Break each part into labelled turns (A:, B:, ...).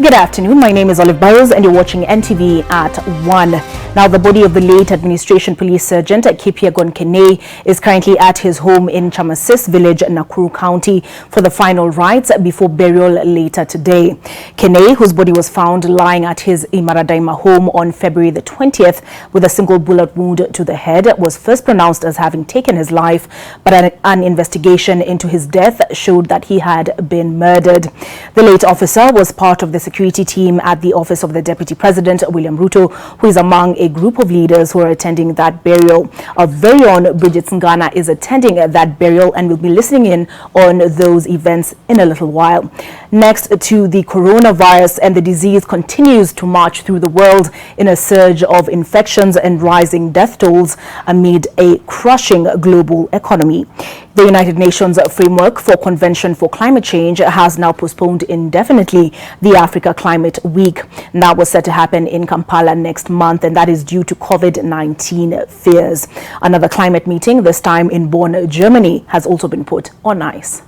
A: Good afternoon. My name is Olive Burrows and you're watching NTV at ONE. Now, the body of the late administration police sergeant Kipyegon Kenei is currently at his home in Chamasis village, Nakuru County, for the final rites before burial later today. Kenei, whose body was found lying at his Imaradaima home on February the 20th with a single bullet wound to the head, was first pronounced as having taken his life, but an investigation into his death showed that he had been murdered. The late officer was part of the security team at the office of the Deputy President, William Ruto, who is among a group of leaders who are attending that burial. Our very own Bridget Singana is attending that burial and will be listening in on those events in a little while. Next to the coronavirus, and the disease continues to march through the world in a surge of infections and rising death tolls amid a crushing global economy. The United Nations Framework for Convention for Climate Change has now postponed indefinitely the Africa Climate Week. And that was set to happen in Kampala next month, and that is due to COVID-19 fears. Another climate meeting, this time in Bonn, Germany, has also been put on ice.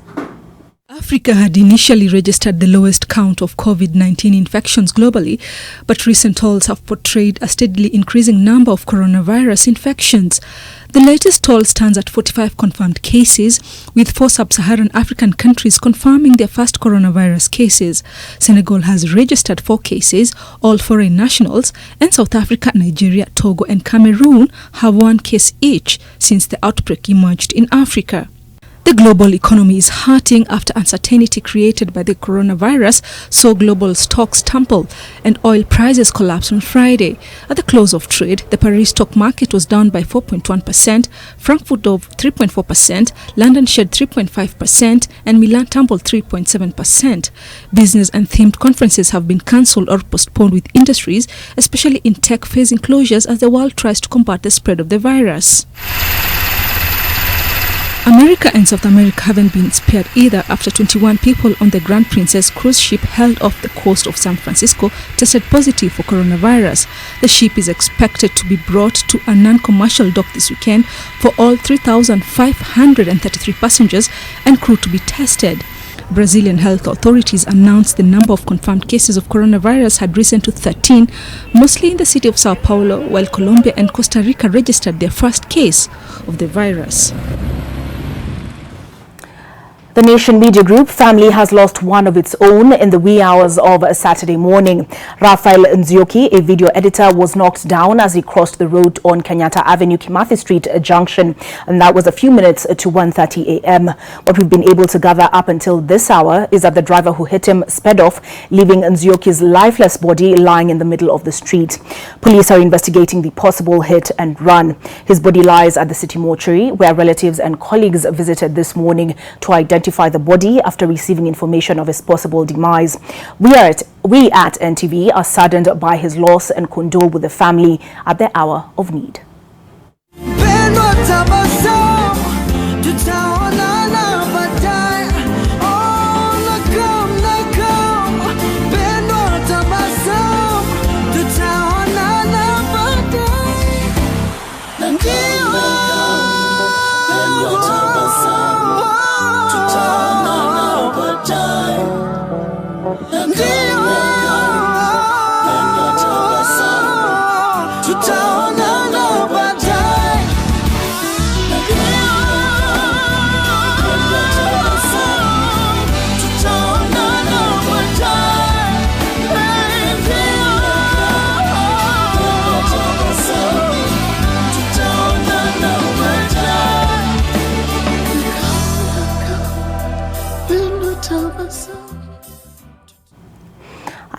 B: Africa had initially registered the lowest count of COVID-19 infections globally, but recent tolls have portrayed a steadily increasing number of coronavirus infections. The latest toll stands at 45 confirmed cases, with 4 sub-Saharan African countries confirming their first coronavirus cases. Senegal has registered 4 cases, all foreign nationals, and South Africa, Nigeria, Togo and Cameroon have 1 case each since the outbreak emerged in Africa. The global economy is hurting after uncertainty created by the coronavirus saw global stocks tumble and oil prices collapse on Friday. At the close of trade, the Paris stock market was down by 4.1%, Frankfurt of 3.4%, London shed 3.5%, and Milan tumbled 3.7%. Business and themed conferences have been cancelled or postponed, with industries, especially in tech, facing closures as the world tries to combat the spread of the virus. America and South America haven't been spared either after 21 people on the Grand Princess cruise ship held off the coast of San Francisco tested positive for coronavirus. The ship is expected to be brought to a non-commercial dock this weekend for all 3,533 passengers and crew to be tested. Brazilian health authorities announced the number of confirmed cases of coronavirus had risen to 13, mostly in the city of Sao Paulo, while Colombia and Costa Rica registered their first case of the virus.
A: The Nation Media Group family has lost one of its own in the wee hours of Saturday morning. Raphael Nzioki, a video editor, was knocked down as he crossed the road on Kenyatta Avenue, Kimathi Street junction, and that was a few minutes to 1:30 a.m. What we've been able to gather up until this hour is that the driver who hit him sped off, leaving Nzioki's lifeless body lying in the middle of the street. Police are investigating the possible hit and run. His body lies at the city mortuary, where relatives and colleagues visited this morning to identify the body after receiving information of his possible demise. We at NTV are saddened by his loss and condole with the family at the hour of need.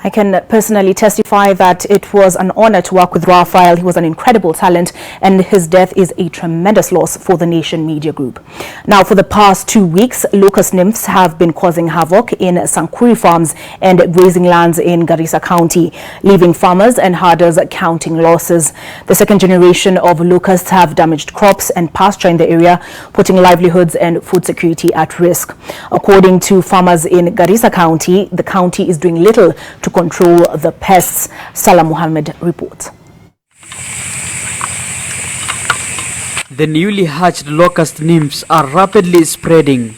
A: I can personally testify that it was an honor to work with Raphael. He was an incredible talent, and his death is a tremendous loss for the Nation Media Group. Now, for the past 2 weeks, locust nymphs have been causing havoc in Sankuri farms and grazing lands in Garissa County, leaving farmers and herders counting losses. The second generation of locusts have damaged crops and pasture in the area, putting livelihoods and food security at risk. According to farmers in Garissa County, the county is doing little to control the pests. Salah Muhammad reports.
C: The newly hatched locust nymphs are rapidly spreading.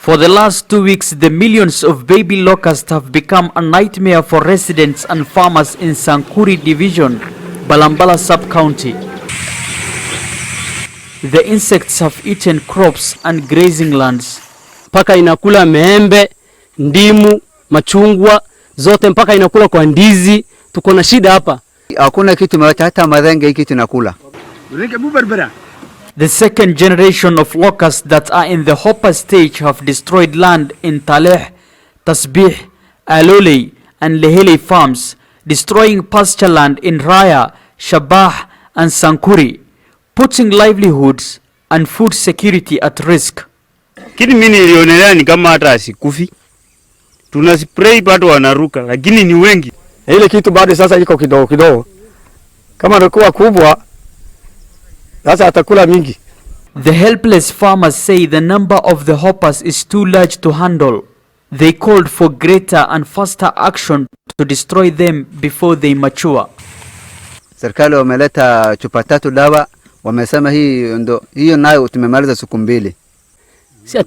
C: For the last 2 weeks, the millions of baby locusts have become a nightmare for residents and farmers in Sankuri Division, Balambala Sub-County. The insects have eaten crops and grazing lands.
D: Paka inakula meembe, ndimu, machungwa, zote mpaka inakula kwa ndizi. Tuko na shida hapa.
E: Hakuna kitu hata madhenge hiki tunakula.
C: The second generation of locusts that are in the hopper stage have destroyed land in Taleh, Tasbih, Alolei and Lehele farms, destroying pasture land in Raya, Shabah and Sankuri, putting livelihoods and food security at risk.
F: Kini mimi nilionelea ni kama hata asikufi. Tunaspray bado wanaruka, lakini ni wengi.
G: Ile kitu bado sasa iko kidogo kidogo. Kama inakuwa kubwa sasa atakula mingi.
C: The helpless farmers say the number of the hoppers is too large to handle. They called for greater and faster action to destroy them before they mature.
E: Serikali wameleta chupa 3 dawa, wamesema hiyo nayo tumemaliza siku 2.
D: Si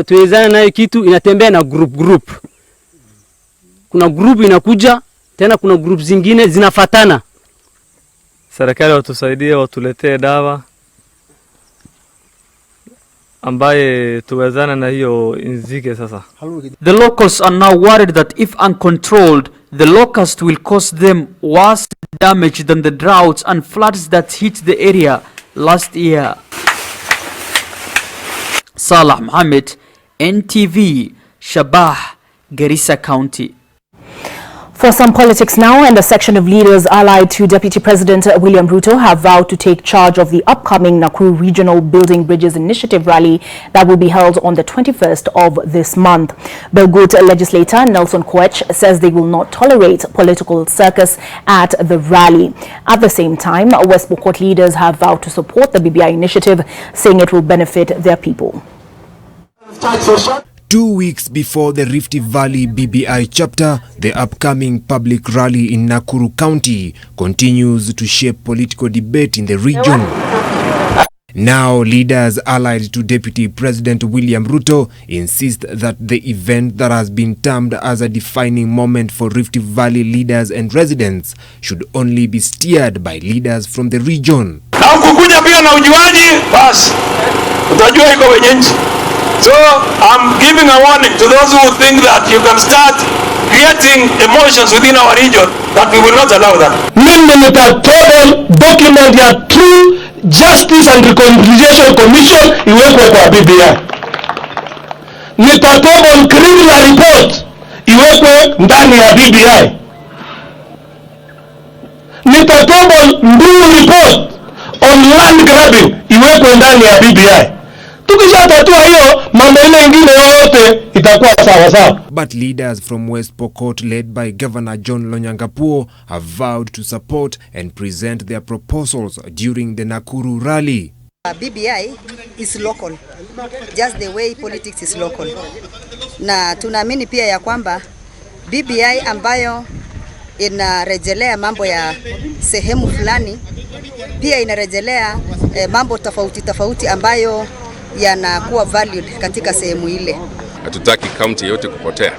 D: tuwezana nayo kitu inatembea na group. Kuna group inakuja, tena kuna group zingine zinafatana.
H: Serikali watusaidie, watuletee dawa ambaye tuwezana na hiyo inzige sasa.
C: The locals are now worried that if uncontrolled, the locust will cause them worse damage than the droughts and floods that hit the area last year. Salah Mohammed, NTV, Shabah, Garissa County.
A: For some politics now, and a section of leaders allied to Deputy President William Ruto have vowed to take charge of the upcoming Nakuru Regional Building Bridges Initiative rally that will be held on the 21st of this month. Belgut legislator Nelson Koech says they will not tolerate political circus at the rally. At the same time, West Pokot leaders have vowed to support the BBI initiative, saying it will benefit their people.
I: 2 weeks before the Rift Valley BBI chapter, the upcoming public rally in Nakuru County continues to shape political debate in the region. Now, leaders allied to Deputy President William Ruto insist that the event that has been termed as a defining moment for Rift Valley leaders and residents should only be steered by leaders from the region.
J: Na ukukuja pia na ujuaji, basi utajua iko wenye nchi. So I'm giving a warning to those who think that you can start creating emotions within our region, that we will not allow that.
K: Mimi nitatoa document ya True Justice and Reconciliation Commission iwekwe kwa BBI. Nitatoa criminal report iwekwe ndani ya BBI. Nitatoa new report on land grabbing iwekwe ndani ya BBI.
I: But leaders from West Pokot, led by Governor John Lonyangapuo, have vowed to support and present their proposals during the Nakuru rally.
L: BBI is local, just the way politics is local. Na tunaamini pia ya kwamba BBI ambayo inarejelea mambo ya sehemu fulani, pia inarejelea mambo tofauti ambayo yanakuwa valued katika sehemu ile.
M: Hatutaki county yote kupotea.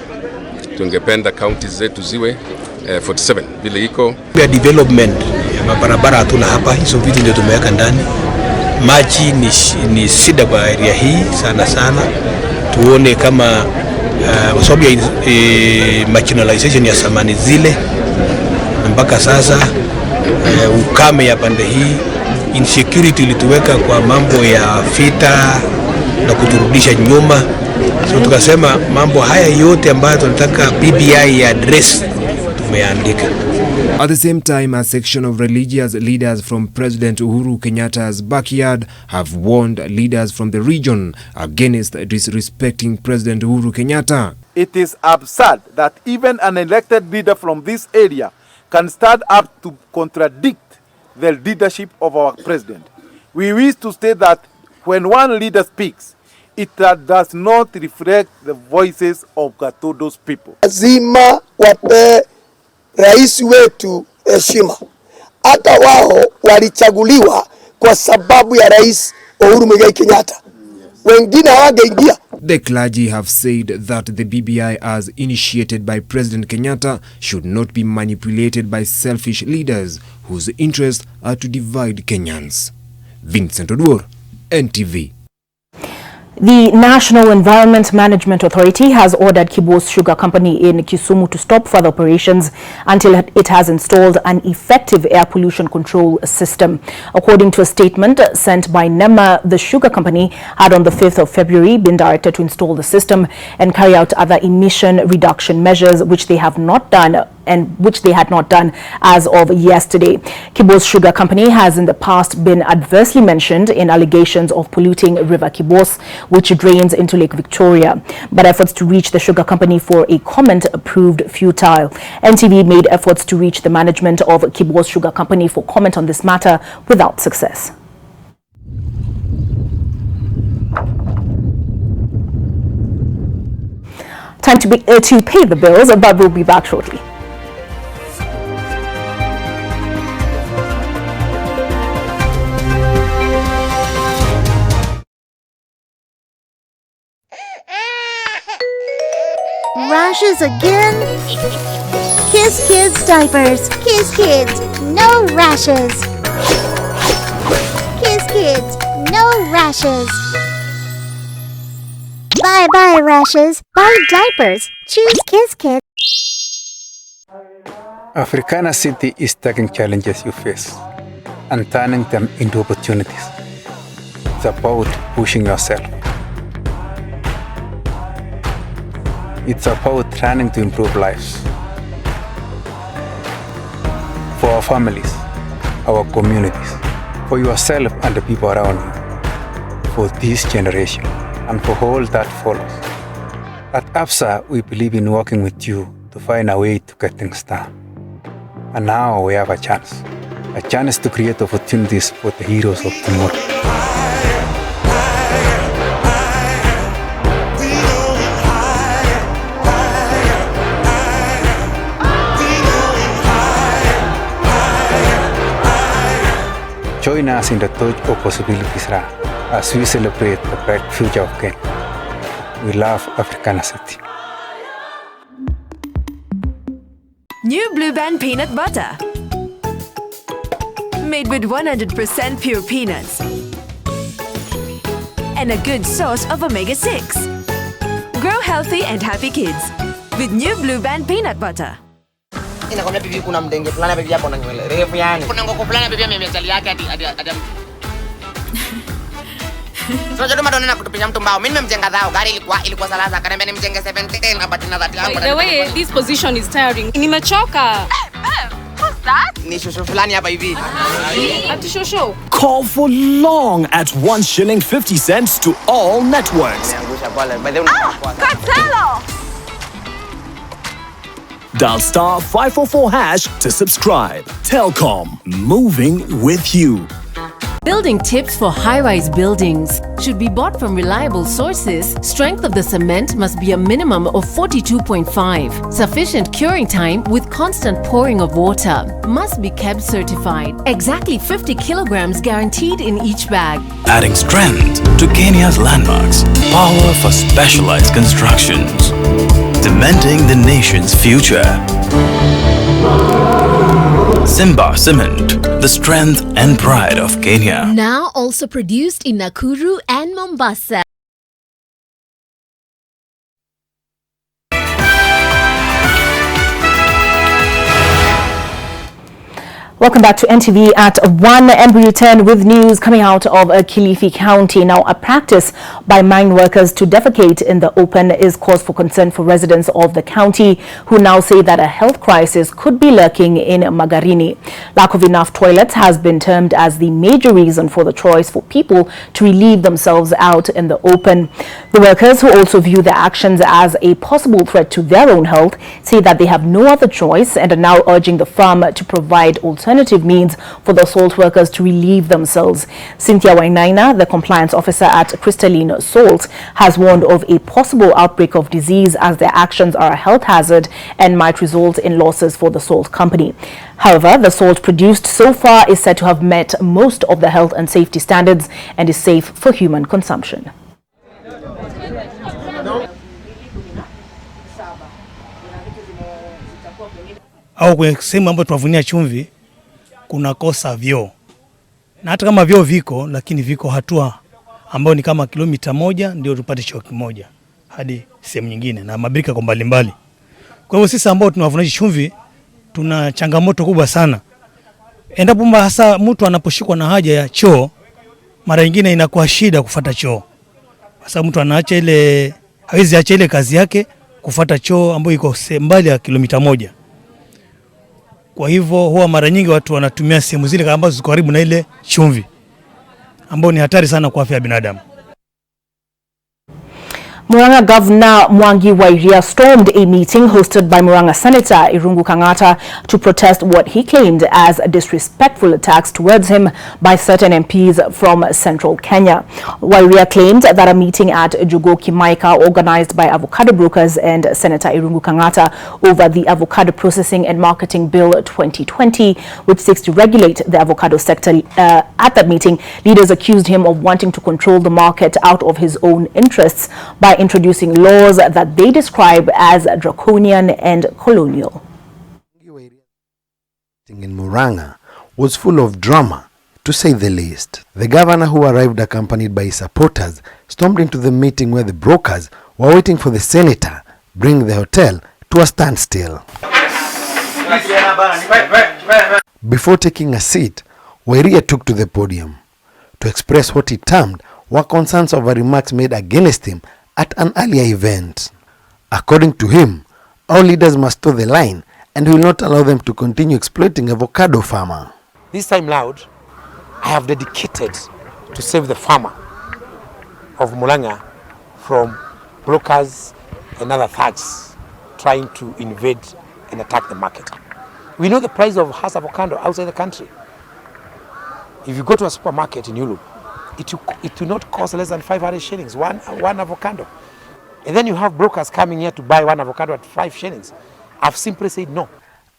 M: Tungependa counties zetu ziwe 47 vile iko.
N: Pia development ya mabarabara hatuna hapa, hizo vitu ndio tumeweka ndani. Maji ni shida kwa area hii sana. Tuone kama kwa sababu ya marginalization ya samani zile mpaka sasa, ukame ya pande hii, insecurity ilituweka kwa mambo ya vita na kuturudisha nyuma. So tukasema mambo haya yote ambayo tunataka BBI address tumeandika.
I: At the same time, a section of religious leaders from President Uhuru Kenyatta's backyard have warned leaders from the region against disrespecting President Uhuru Kenyatta.
O: It is absurd that even an elected leader from this area can stand up to contradict the leadership of our president. We wish to state that when one leader speaks, it does not reflect the voices of Gatodo's people.
P: Lazima wape rais wetu heshima. Hata wao walichaguliwa kwa sababu ya Rais Uhuru Muigai Kenyatta. Wengine hawangeingia
I: The clergy have said that the BBI, as initiated by President Kenyatta, should not be manipulated by selfish leaders whose interests are to divide Kenyans. Vincent Oduor, NTV.
A: The National Environment Management Authority has ordered Kibos Sugar Company in Kisumu to stop further operations until it has installed an effective air pollution control system. According to a statement sent by NEMA, the sugar company had on the 5th of February been directed to install the system and carry out other emission reduction measures, which they have not done as of yesterday. Kibos Sugar Company has in the past been adversely mentioned in allegations of polluting River Kibos, which drains into Lake Victoria. But efforts to reach the sugar company for a comment proved futile. NTV made efforts to reach the management of Kibos Sugar Company for comment on this matter without success. Time to pay the bills, but we'll be back shortly.
Q: Rashes again? Kiss Kids diapers. Kiss Kids, no rashes. Kiss Kids, no rashes. Bye-bye rashes. Buy diapers. Choose Kiss Kids.
R: Africana City is taking challenges you face and turning them into opportunities. It's about pushing yourself. It's about trying to improve lives. For our families, our communities, for yourself and the people around you, for this generation, and for all that follows. At APSA, we believe in working with you to find a way to get things done. And now we have a chance to create opportunities for the heroes of tomorrow. Join us in the Touch of Possibilities Run as we celebrate the bright future of Kenya. We love Africana City.
S: New Blue Band Peanut Butter. Made with 100% pure peanuts. And a good source of omega-6. Grow healthy and happy kids with New Blue Band Peanut Butter.
T: Inakwambia bibi kuna mdenge fulani bibi hapo na nywele refu yani. Kuna ngoko fulani bibi amemezali yake hadi Sasa ndio madonna kutupinya mtu mbao. Mimi nimemjenga dhao. Gari ilikuwa salasa. Akaniambia nimjenge 17 na batina that yangu.
U: The way this position is tiring. Nimechoka.
T: Who's that? Ni shosho fulani hapa hivi.
U: Ati shosho.
V: Call for long at 1 shilling 50 cents to all networks.
S: Cartelo!
V: Dial star 544 hash to subscribe. Telkom, moving with you.
W: Building tips for high-rise buildings should be bought from reliable sources. Strength of the cement must be a minimum of 42.5. Sufficient curing time with constant pouring of water. Must be kept certified. Exactly 50 kilograms guaranteed in each bag.
V: Adding strength to Kenya's landmarks. Power for specialized constructions. Cementing the nation's future. Simba Cement, the strength and pride of Kenya.
W: Now also produced in Nakuru and Mombasa.
A: Welcome back to NTV at 1, and we return with news coming out of Kilifi County. Now, a practice by mine workers to defecate in the open is cause for concern for residents of the county, who now say that a health crisis could be lurking in Magarini. Lack of enough toilets has been termed as the major reason for the choice for people to relieve themselves out in the open. The workers, who also view their actions as a possible threat to their own health, say that they have no other choice and are now urging the firm to provide alternative means for the salt workers to relieve themselves. Cynthia Wainaina, the compliance officer at Crystalline Salt, has warned of a possible outbreak of disease as their actions are a health hazard and might result in losses for the salt company. However, the salt produced so far is said to have met most of the health and safety standards and is safe for human consumption.
B: au kwenye sehemu ambayo tunavunia chumvi kuna kosa vyoo. Na hata kama vyoo viko, lakini viko hatua ambayo ni kama kilomita 1 ndio tupate choo kimoja hadi sehemu nyingine, na mabirika kwa mbalimbali. Kwa hivyo sisi ambao tunavunia chumvi tuna changamoto kubwa sana. Endapo hasa mtu anaposhikwa na haja ya choo, mara nyingine inakuwa shida kufuata choo. Sasa mtu anaacha ile, hawezi acha ile kazi yake kufuata choo ambayo iko mbali ya kilomita 1. Kwa hivyo huwa mara nyingi watu wanatumia sehemu zile ambazo ziko karibu na ile chumvi, ambayo ni hatari sana kwa afya ya binadamu.
A: Murang'a Governor Mwangi wa Iria stormed a meeting hosted by Murang'a Senator Irungu Kang'ata to protest what he claimed as disrespectful attacks towards him by certain MPs from central Kenya. Wairia claimed that a meeting at Jogo Kimaika organized by avocado brokers and Senator Irungu Kang'ata over the Avocado Processing and Marketing Bill 2020, which seeks to regulate the avocado sector. At that meeting, leaders accused him of wanting to control the market out of his own interests by introducing laws that they describe as draconian and colonial.
F: In Murang'a was full of drama, to say the least. The governor, who arrived accompanied by his supporters, stormed into the meeting where the brokers were waiting for the senator, bringing the hotel to a standstill. Before taking a seat, Wairia took to the podium to express what he termed were concerns over remarks made against him at an earlier event. According to him, all leaders must toe the line and will not allow them to continue exploiting avocado farmer.
G: This time loud, I have dedicated to save the farmer of Murang'a from brokers and other thugs trying to invade and attack the market. We know the price of Hass avocado outside the country. If you go to a supermarket in Europe, it will not cost less than 500 shillings, one avocado. And then you have brokers coming here to buy one avocado at 5 shillings. I've simply said no.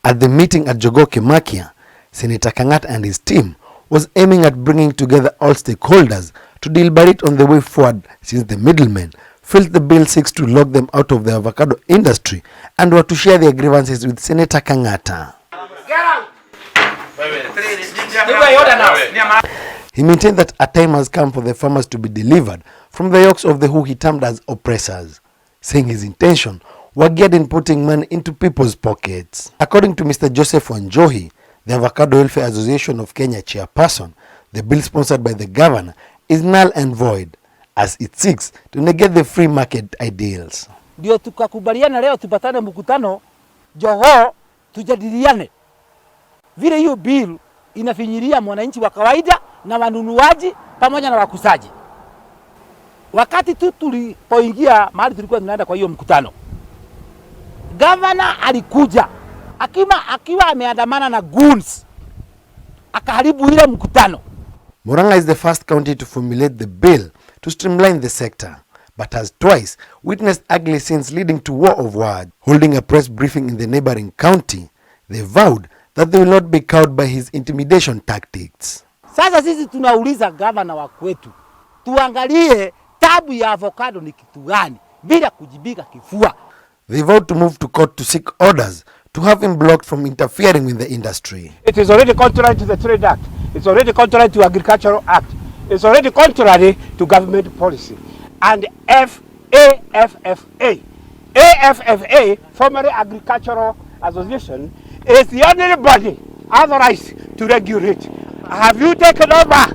F: At the meeting at Jogo Kimakia, Senator Kang'ata and his team was aiming at bringing together all stakeholders to deliberate on the way forward, since the middlemen felt the bill seeks to lock them out of the avocado industry and were to share their grievances with Senator Kang'ata. He maintained that a time has come for the farmers to be delivered from the yokes of the who he termed as oppressors, saying his intention were geared in putting money into people's pockets. According to Mr. Joseph Wanjohi, the Avocado Welfare Association of Kenya chairperson, the bill sponsored by the governor is null and void, as it seeks to negate the free market ideals.
X: Ndio tukakubaliana leo tupatane mkutano Joho tujadiliane vile hiyo bill inafinyiria mwananchi wa kawaida na wanunuaji pamoja na wakusaji. Wakati tu tulipoingia mahali tulikuwa tunaenda kwa hiyo mkutano, governor alikuja akiwa ameandamana na goons, akaharibu ile mkutano.
F: Murang'a is the first county to formulate the bill to streamline the sector, but has twice witnessed ugly scenes leading to war of words. Holding a press briefing in the neighboring county, they vowed that they will not be cowed by his intimidation tactics.
X: Sasa sisi tunauliza governor wa kwetu, tuangalie tabu ya avocado ni kitu gani bila kujibika kifua.
F: They vowed to move to court to seek orders to have him blocked from interfering with the industry.
G: It is already contrary to the Trade Act. It's already contrary to Agricultural Act. It's already contrary to government policy. And AFFA, formerly Agricultural Association, is the only body authorized to regulate. Have you taken over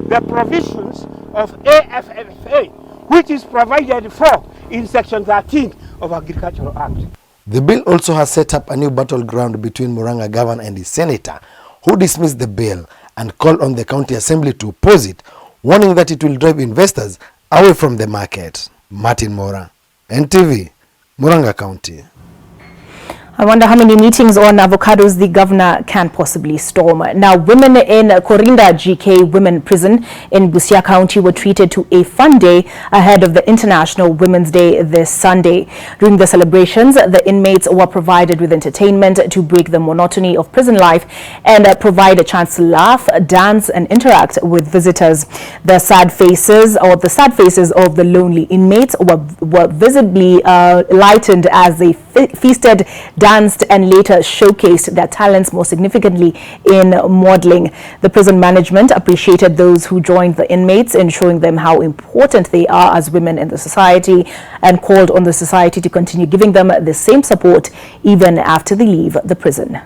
G: the provisions of AFFA, which is provided for in Section 13 of Agricultural Act?
F: The bill also has set up a new battleground between Murang'a governor and his senator, who dismissed the bill and called on the county assembly to oppose it, warning that it will drive investors away from the market. Martin Mora, NTV, Murang'a County.
A: I wonder how many meetings on avocados the governor can possibly storm. Now, women in Korinda GK Women Prison in Busia County were treated to a fun day ahead of the International Women's Day this Sunday. During the celebrations, the inmates were provided with entertainment to break the monotony of prison life and provide a chance to laugh, dance, and interact with visitors. The sad faces of the lonely inmates were visibly lightened as they feasted, danced, danced and later showcased their talents, more significantly in modeling. The prison management appreciated those who joined the inmates in showing them how important they are as women in the society, and called on the society to continue giving them the same support even after they leave the prison.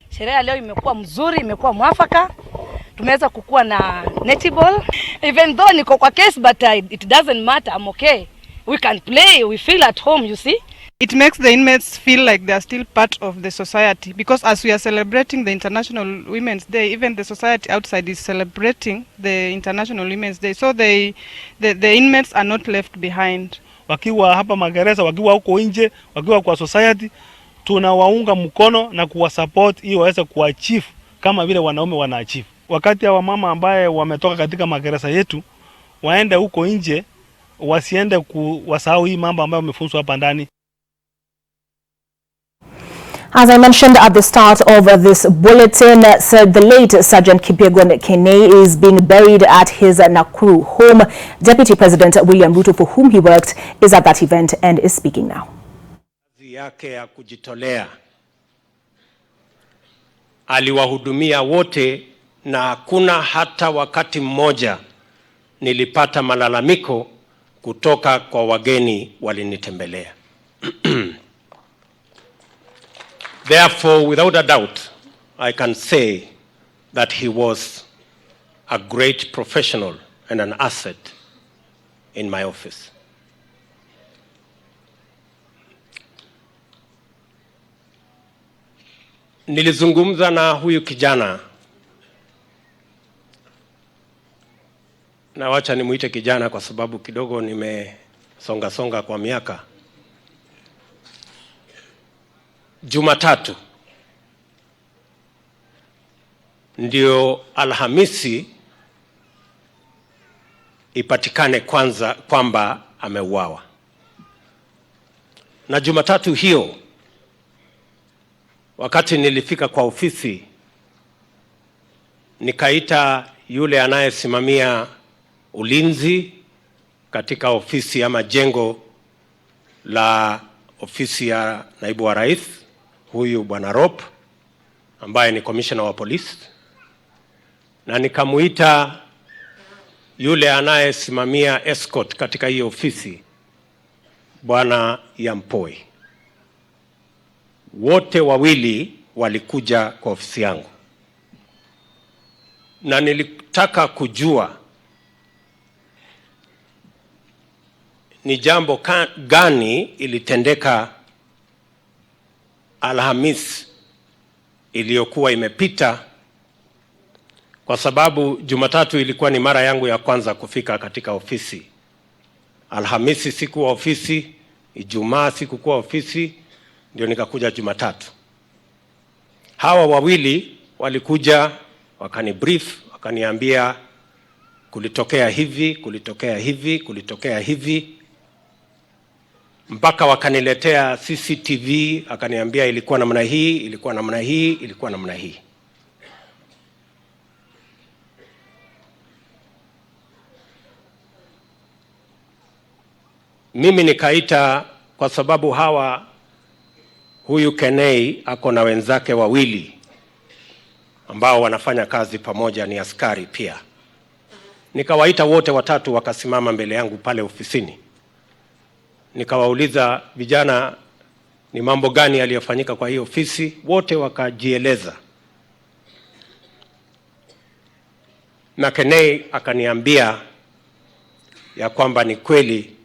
C: Sherehe leo imekuwa mzuri, imekuwa mwafaka. Tumeweza kukua na netball. Even though niko kwa case, but it doesn't matter. I'm okay. We can play. We feel at home, you see.
D: It makes the inmates feel like they are still part of the society, because as we are celebrating the International Women's Day, even the society outside is celebrating the International Women's Day. So the inmates are not left behind.
E: Wakiwa hapa magereza, wakiwa huko nje, wakiwa kwa society, tunawaunga mkono na kuwasupport ili waweze kuachieve kama vile wanaume wanaachieve. Wakati hawa mama ambaye wametoka katika magereza yetu waende huko nje, wasiende kuwasahau hii mambo ambayo wamefunzwa hapa ndani.
A: As I mentioned at the start of this bulletin, the late Sergeant Kipyegon Kenei is being buried at his Nakuru home. Deputy President William Ruto, for whom he worked, is at that event and is speaking now.
H: Kazi yake ya kujitolea, aliwahudumia wote, na hakuna hata wakati mmoja nilipata malalamiko kutoka kwa wageni walinitembelea. Therefore, without a doubt, I can say that he was a great professional and an asset in my office. Nilizungumza na huyu kijana, na wacha nimuite kijana kwa sababu kidogo nimesonga kwa miaka. Jumatatu ndio Alhamisi ipatikane kwanza kwamba ameuawa. Na Jumatatu hiyo, wakati nilifika kwa ofisi, nikaita yule anayesimamia ulinzi katika ofisi ama jengo la ofisi ya naibu wa rais, huyu bwana Rop ambaye ni commissioner wa polisi, na nikamuita yule anayesimamia escort katika hiyo ofisi, bwana Yampoi. Wote wawili walikuja kwa ofisi yangu, na nilitaka kujua ni jambo gani ilitendeka Alhamisi iliyokuwa imepita, kwa sababu Jumatatu ilikuwa ni mara yangu ya kwanza kufika katika ofisi. Alhamisi sikuwa ofisi, Ijumaa sikuwa ofisi, ndio nikakuja Jumatatu. Hawa wawili walikuja wakani brief, wakaniambia kulitokea hivi, kulitokea hivi, kulitokea hivi, mpaka wakaniletea CCTV, akaniambia ilikuwa namna hii, ilikuwa namna hii, ilikuwa namna hii. Mimi nikaita, kwa sababu huyu Kenei ako na wenzake wawili ambao wanafanya kazi pamoja, ni askari pia. Nikawaita wote watatu, wakasimama mbele yangu pale ofisini. Nikawauliza, vijana, ni mambo gani yaliyofanyika kwa hiyo ofisi? Wote wakajieleza. Na Kenei akaniambia ya kwamba ni kweli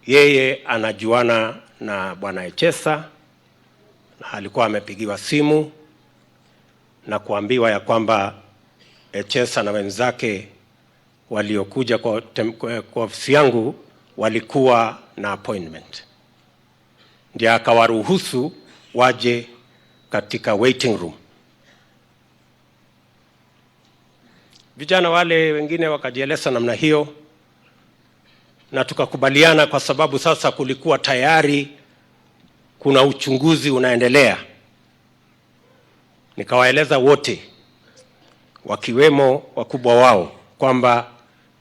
H: yeye anajuana na bwana Echesa, na alikuwa amepigiwa simu na kuambiwa ya kwamba Echesa na wenzake waliokuja kwa ofisi yangu walikuwa na appointment. Ndio akawaruhusu waje katika waiting room. Vijana wale wengine wakajieleza namna hiyo, na tukakubaliana, kwa sababu sasa kulikuwa tayari kuna uchunguzi unaendelea. Nikawaeleza wote, wakiwemo wakubwa wao, kwamba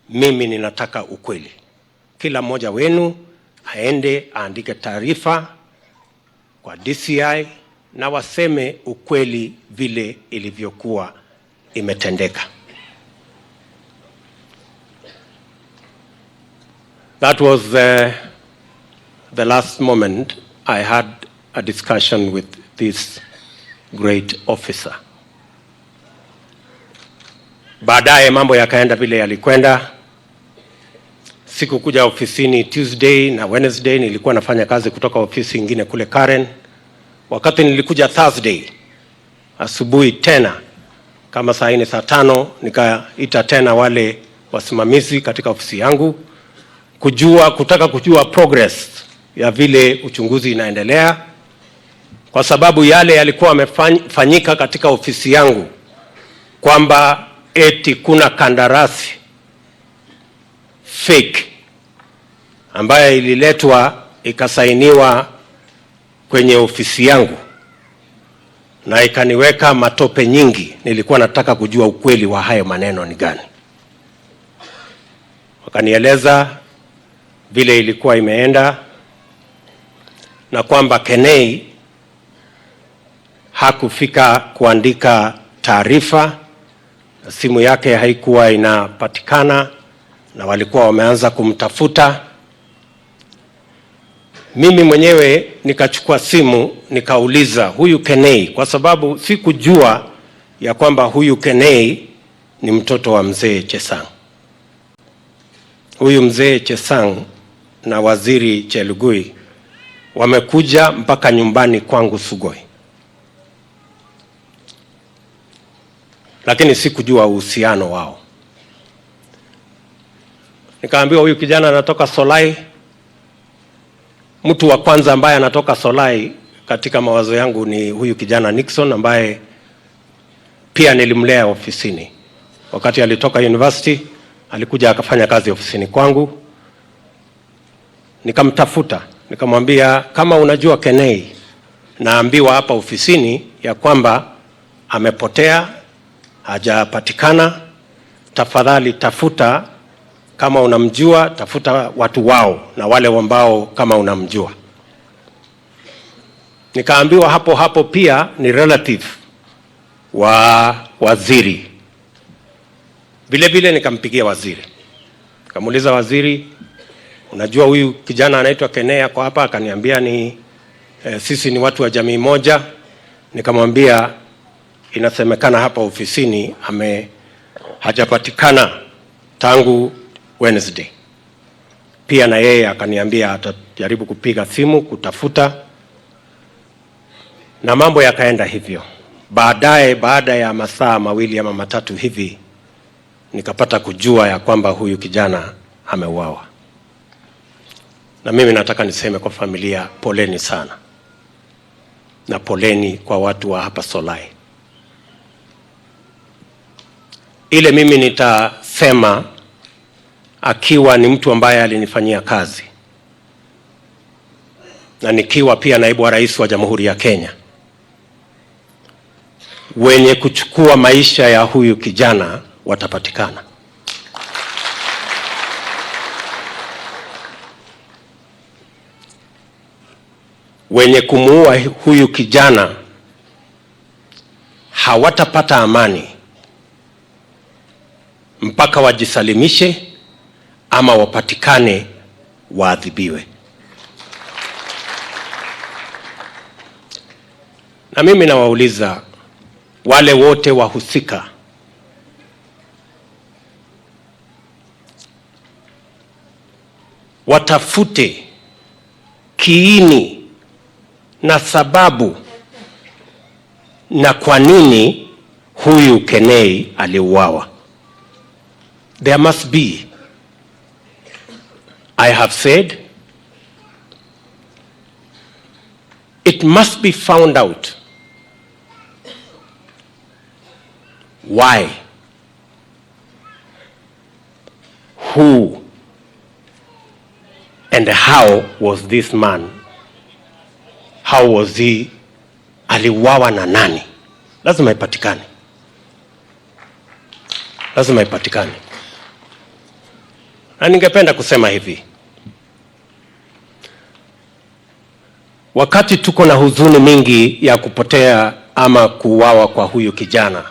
H: mimi ninataka ukweli. Kila mmoja wenu aende aandike taarifa kwa DCI na waseme ukweli vile ilivyokuwa imetendeka. That was the last moment I had a discussion with this great officer. Baadaye mambo yakaenda vile yalikwenda. Sikukuja ofisini Tuesday na Wednesday, nilikuwa nafanya kazi kutoka ofisi nyingine kule Karen. Wakati nilikuja Thursday asubuhi tena kama saa 4 saa 5, nikaita tena wale wasimamizi katika ofisi yangu kutaka kujua progress ya vile uchunguzi inaendelea, kwa sababu yale yalikuwa yamefanyika katika ofisi yangu kwamba eti kuna kandarasi fake ambayo ililetwa ikasainiwa kwenye ofisi yangu na ikaniweka matope nyingi. Nilikuwa nataka kujua ukweli wa hayo maneno ni gani. Wakanieleza vile ilikuwa imeenda na kwamba Kenei hakufika kuandika taarifa, simu yake haikuwa inapatikana na walikuwa wameanza kumtafuta. Mimi mwenyewe nikachukua simu nikauliza huyu Kenei, kwa sababu sikujua ya kwamba huyu Kenei ni mtoto wa mzee Chesang. Huyu mzee Chesang na waziri Chelugui wamekuja mpaka nyumbani kwangu Sugoi, lakini sikujua uhusiano wao. Nikaambiwa huyu kijana anatoka Solai. Mtu wa kwanza ambaye anatoka Solai katika mawazo yangu ni huyu kijana Nixon, ambaye pia nilimlea ofisini. Wakati alitoka university alikuja akafanya kazi ofisini kwangu. Nikamtafuta, nikamwambia kama unajua Kenei, naambiwa hapa ofisini ya kwamba amepotea, hajapatikana. Tafadhali tafuta, kama unamjua tafuta watu wao na wale ambao kama unamjua. Nikaambiwa hapo hapo pia ni relative wa waziri. Vile vile nikampigia waziri. Nikamuuliza waziri, unajua huyu kijana anaitwa Kenei kwa hapa? Akaniambia ni sisi ni watu wa jamii moja. Nikamwambia inasemekana hapa ofisini hajapatikana tangu Wednesday. Pia na yeye akaniambia atajaribu kupiga simu kutafuta, na mambo yakaenda hivyo. Baadaye, baada ya masaa 2 ama 3 hivi, nikapata kujua ya kwamba huyu kijana ameuawa. Na mimi nataka niseme kwa familia, poleni sana, na poleni kwa watu wa hapa Solai. Ile mimi nitasema akiwa ni mtu ambaye alinifanyia kazi na nikiwa pia naibu wa rais wa Jamhuri ya Kenya, wenye kuchukua maisha ya huyu kijana watapatikana. Wenye kumuua huyu kijana hawatapata amani mpaka wajisalimishe ama wapatikane, waadhibiwe. Na mimi nawauliza wale wote wahusika, watafute kiini na sababu na kwa nini huyu Kenei aliuawa. There must be. I have said it must be found out why, who, and how was this man, how was he, aliuawa na nani? Lazima ipatikane. Lazima ipatikane. Na ningependa kusema hivi, wakati tuko na huzuni mingi ya kupotea ama kuuawa kwa huyu kijana,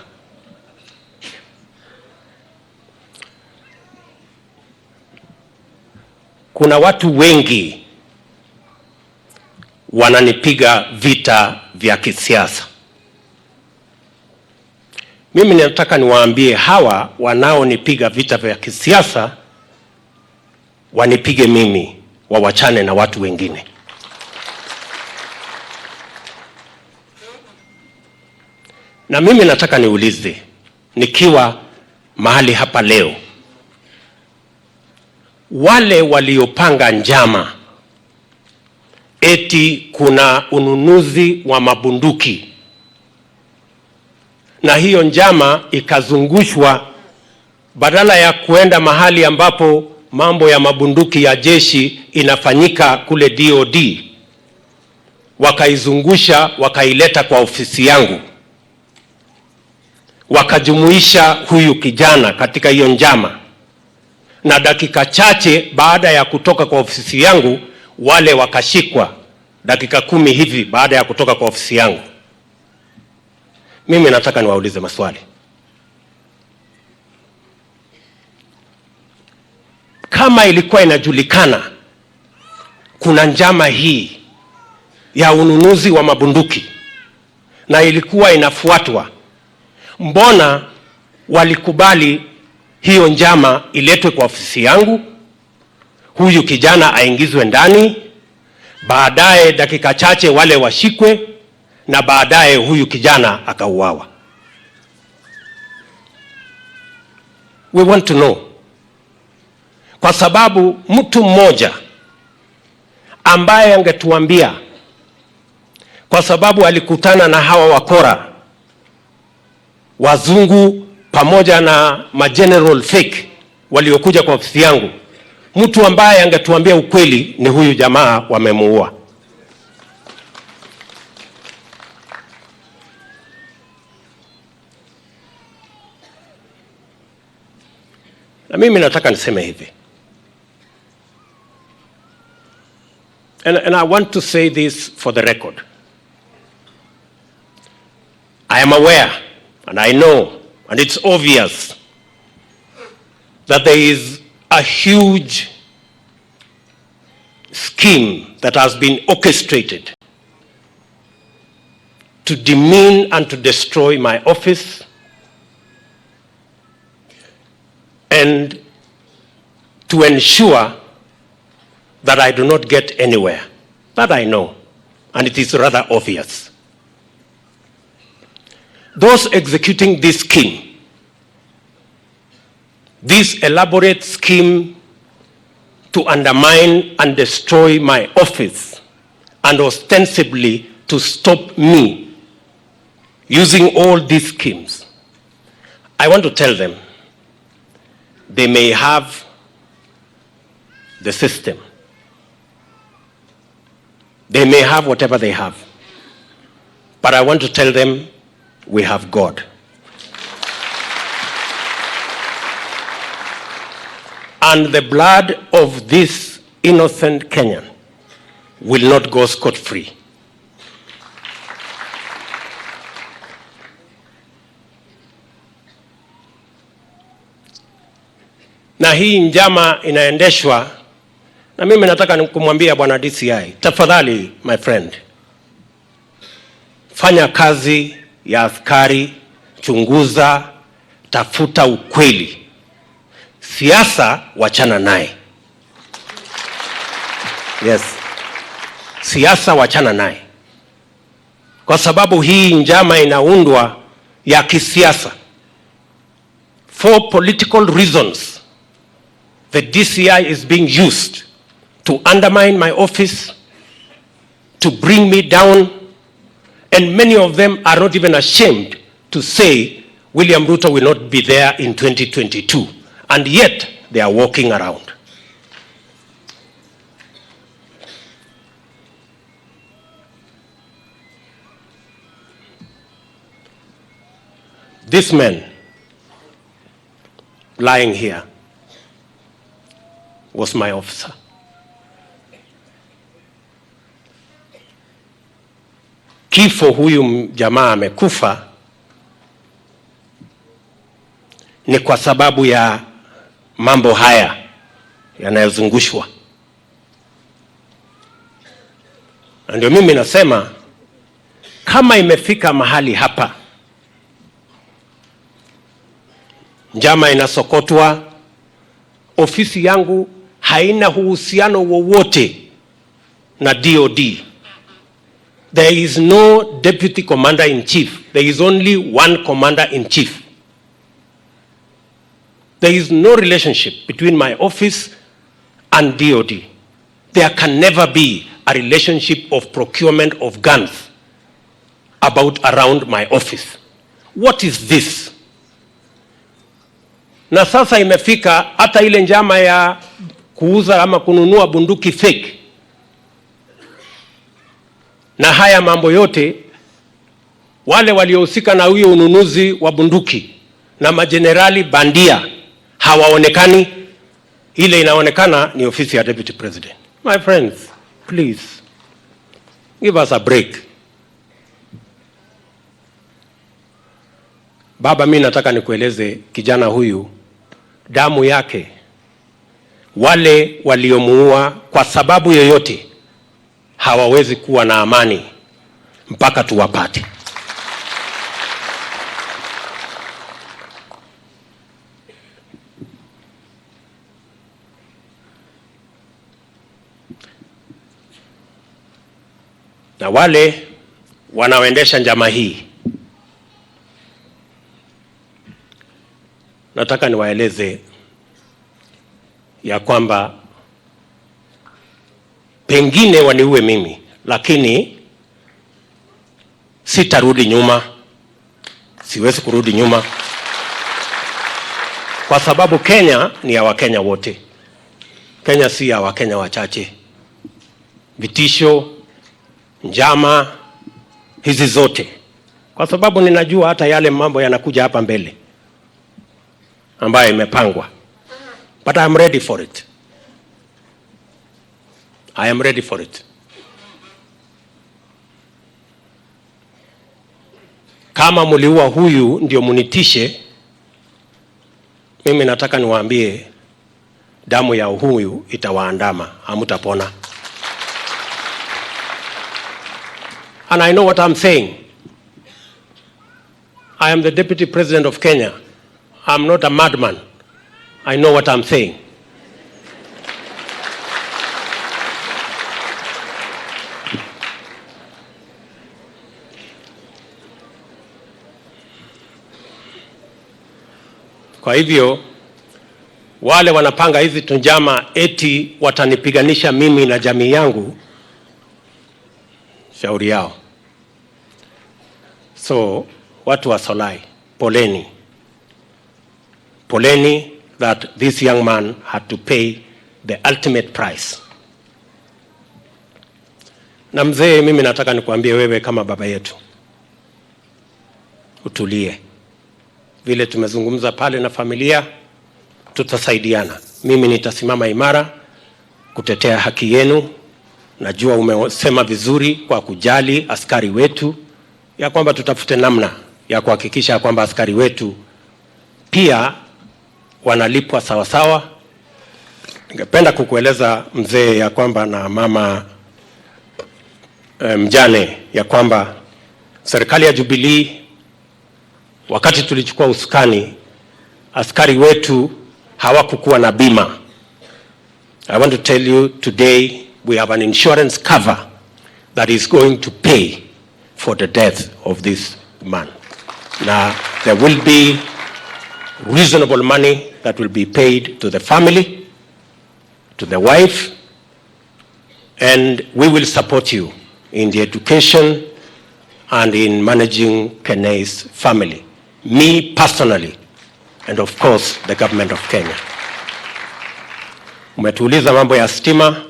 H: kuna watu wengi wananipiga vita vya kisiasa. Mimi nataka niwaambie hawa wanaonipiga vita vya kisiasa wanipige mimi, wawachane na watu wengine. Na mimi nataka niulize, nikiwa mahali hapa leo, wale waliopanga njama eti kuna ununuzi wa mabunduki na hiyo njama ikazungushwa, badala ya kuenda mahali ambapo mambo ya mabunduki ya jeshi inafanyika kule DOD, wakaizungusha wakaileta kwa ofisi yangu, wakajumuisha huyu kijana katika hiyo njama, na dakika chache baada ya kutoka kwa ofisi yangu wale wakashikwa, dakika 10 hivi baada ya kutoka kwa ofisi yangu. Mimi nataka niwaulize maswali. Kama ilikuwa inajulikana kuna njama hii ya ununuzi wa mabunduki na ilikuwa inafuatwa, mbona walikubali hiyo njama iletwe kwa ofisi yangu, huyu kijana aingizwe ndani, baadaye dakika chache wale washikwe, na baadaye huyu kijana akauawa? We want to know. Kwa sababu mtu mmoja ambaye angetuambia, kwa sababu alikutana na hawa wakora wazungu pamoja na mageneral fake waliokuja kwa ofisi yangu, mtu ambaye angetuambia ukweli ni huyu jamaa wamemuua. Na mimi nataka niseme hivi, and I want to say this for the record. I am aware and I know and it's obvious that there is a huge scheme that has been orchestrated to demean and to destroy my office and to ensure that I do not get anywhere. That I know, and it is rather obvious. Those executing this scheme, this elaborate scheme to undermine and destroy my office and ostensibly to stop me using all these schemes, I want to tell them they may have the system. They may have whatever they have. But I want to tell them we have God. And the blood of this innocent Kenyan will not go scot-free. Na hii njama inaendeshwa, na mimi nataka kumwambia bwana DCI, tafadhali my friend, fanya kazi ya askari, chunguza, tafuta ukweli. Siasa wachana naye. Yes. Siasa wachana naye. Kwa sababu hii njama inaundwa ya kisiasa. For political reasons, the DCI is being used to undermine my office, to bring me down, and many of them are not even ashamed to say William Ruto will not be there in 2022, and yet they are walking around. This man lying here was my officer. Kifo huyu jamaa amekufa ni kwa sababu ya mambo haya yanayozungushwa. Na ndio mimi nasema kama imefika mahali hapa, njama inasokotwa, ofisi yangu haina uhusiano wowote na DOD. There is no deputy commander in chief. There is only one commander in chief. There is no relationship between my office and DOD. There can never be a relationship of procurement of guns around my office. What is this? Na sasa imefika hata ile njama ya kuuza ama kununua bunduki fake. Na haya mambo yote, wale waliohusika na huyo ununuzi wa bunduki na majenerali bandia hawaonekani. Ile inaonekana ni ofisi ya Deputy President. My friends, please give us a break. Baba, mimi nataka nikueleze kijana huyu, damu yake, wale waliomuua kwa sababu yoyote hawawezi kuwa na amani mpaka tuwapate. Na wale wanaoendesha njama hii, nataka niwaeleze ya kwamba pengine waniue mimi, lakini sitarudi nyuma. Siwezi kurudi nyuma, kwa sababu Kenya ni ya Wakenya wote. Kenya si ya Wakenya wachache. Vitisho, njama hizi zote, kwa sababu ninajua hata yale mambo yanakuja hapa mbele ambayo imepangwa. But I am ready for it. I am ready for it. Kama muliua huyu ndio munitishe, mimi nataka niwaambie damu ya huyu itawaandama, hamutapona. And I know what I'm saying. I am the Deputy President of Kenya. I'm not a madman. I know what I'm saying. Kwa hivyo wale wanapanga hizi tunjama eti watanipiganisha mimi na jamii yangu, shauri yao. So watu wa Solai, poleni. Poleni that this young man had to pay the ultimate price. Na mzee, mimi nataka nikuambie wewe kama baba yetu, utulie. Vile tumezungumza pale na familia, tutasaidiana. Mimi nitasimama imara kutetea haki yenu. Najua umesema vizuri kwa kujali askari wetu, ya kwamba tutafute namna ya kuhakikisha kwamba askari wetu pia wanalipwa sawa sawa. Ningependa kukueleza mzee ya kwamba na mama mjane ya kwamba serikali ya Jubilee wakati tulichukua usukani, askari wetu hawakukuwa na bima. I want to tell you today we have an insurance cover that is going to pay for the death of this man. Now there will be reasonable money that will be paid to the family, to the wife, and we will support you in the education and in managing Kenei's family. Me personally, and of course the government of Kenya. Umetuuliza mambo ya stima.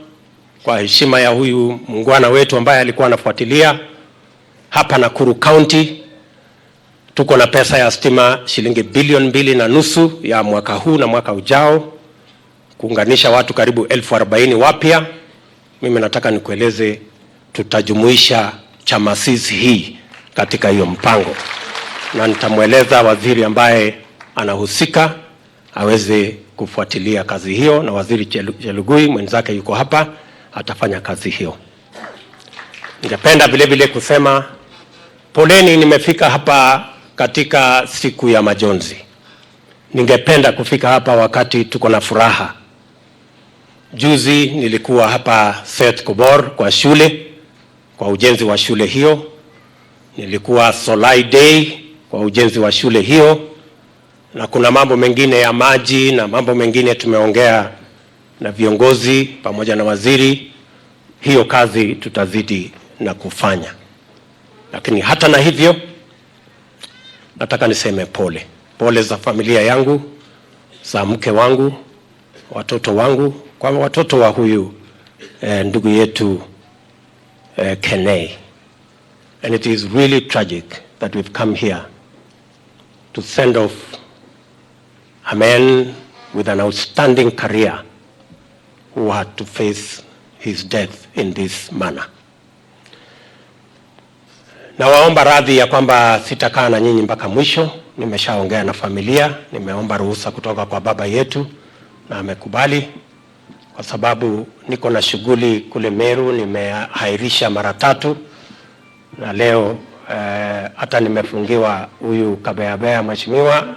H: Kwa heshima ya huyu mungwana wetu ambaye alikuwa anafuatilia, hapa Nakuru County tuko na pesa ya stima shilingi bilioni 2.5 ya mwaka huu na mwaka ujao. kuunganisha watu karibu 40,000 wapya. Mimi nataka nikueleze tutajumuisha Chamasis hii katika hiyo mpango, na nitamweleza waziri ambaye anahusika aweze kufuatilia kazi hiyo, na waziri Chelugui mwenzake yuko hapa atafanya kazi hiyo. Ningependa vile vile kusema poleni, nimefika hapa katika siku ya majonzi. Ningependa kufika hapa wakati tuko na furaha. Juzi nilikuwa hapa Seth Kobor kwa shule, kwa ujenzi wa shule hiyo. Nilikuwa Solai Day kwa ujenzi wa shule hiyo, na kuna mambo mengine ya maji na mambo mengine tumeongea na viongozi pamoja na waziri. Hiyo kazi tutazidi na kufanya, lakini hata na hivyo nataka niseme pole za familia yangu, za mke wangu, watoto wangu, kwa watoto wa huyu ndugu yetu Kenei. And it is really tragic that we've come here to send off a man with an outstanding career who had to face his death in this manner. Na waomba radhi ya kwamba sitakaa na nyinyi mpaka mwisho. Nimeshaongea na familia, nimeomba ruhusa kutoka kwa baba yetu na amekubali, kwa sababu niko na shughuli kule Meru, nimehairisha mara 3, na leo hata nimefungiwa huyu Kabeabea mheshimiwa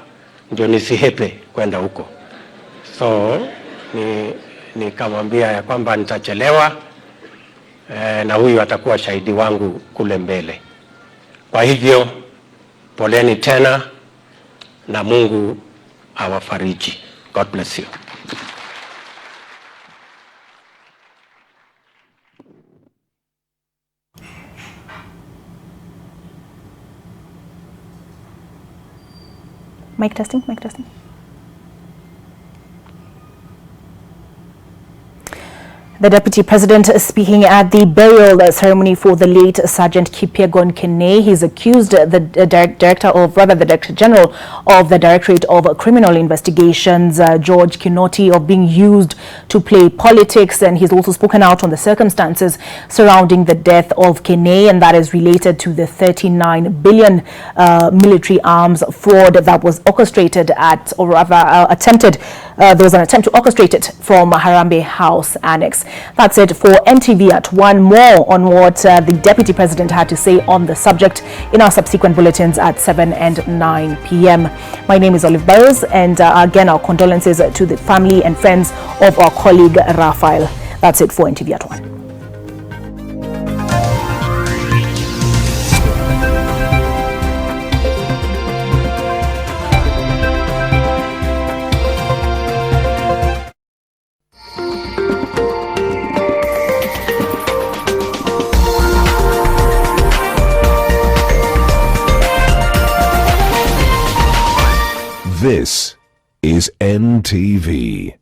H: ndio nisihepe kwenda huko. So nikamwambia ya kwamba nitachelewa, na huyu atakuwa shahidi wangu kule mbele. Kwa hivyo poleni tena na Mungu awafariji. God bless you.
A: Mic testing, mic testing. The Deputy President is speaking at the burial ceremony for the late Sergeant Kipyegon Kenei. He's accused the Director General of the Directorate of Criminal Investigations, George Kinoti, of being used to play politics, and he's also spoken out on the circumstances surrounding the death of Kenei, and that is related to the 39 billion military arms fraud that was orchestrated at, or rather attempted, there was an attempt to orchestrate it from Harambee House Annex. That's it for NTV at 1. More on what the Deputy President had to say on the subject in our subsequent bulletins at 7 and 9 p.m. My name is Olive Burrows, and again our condolences to the family and friends of our colleague Raphael. That's it for NTV at 1.
J: This is NTV.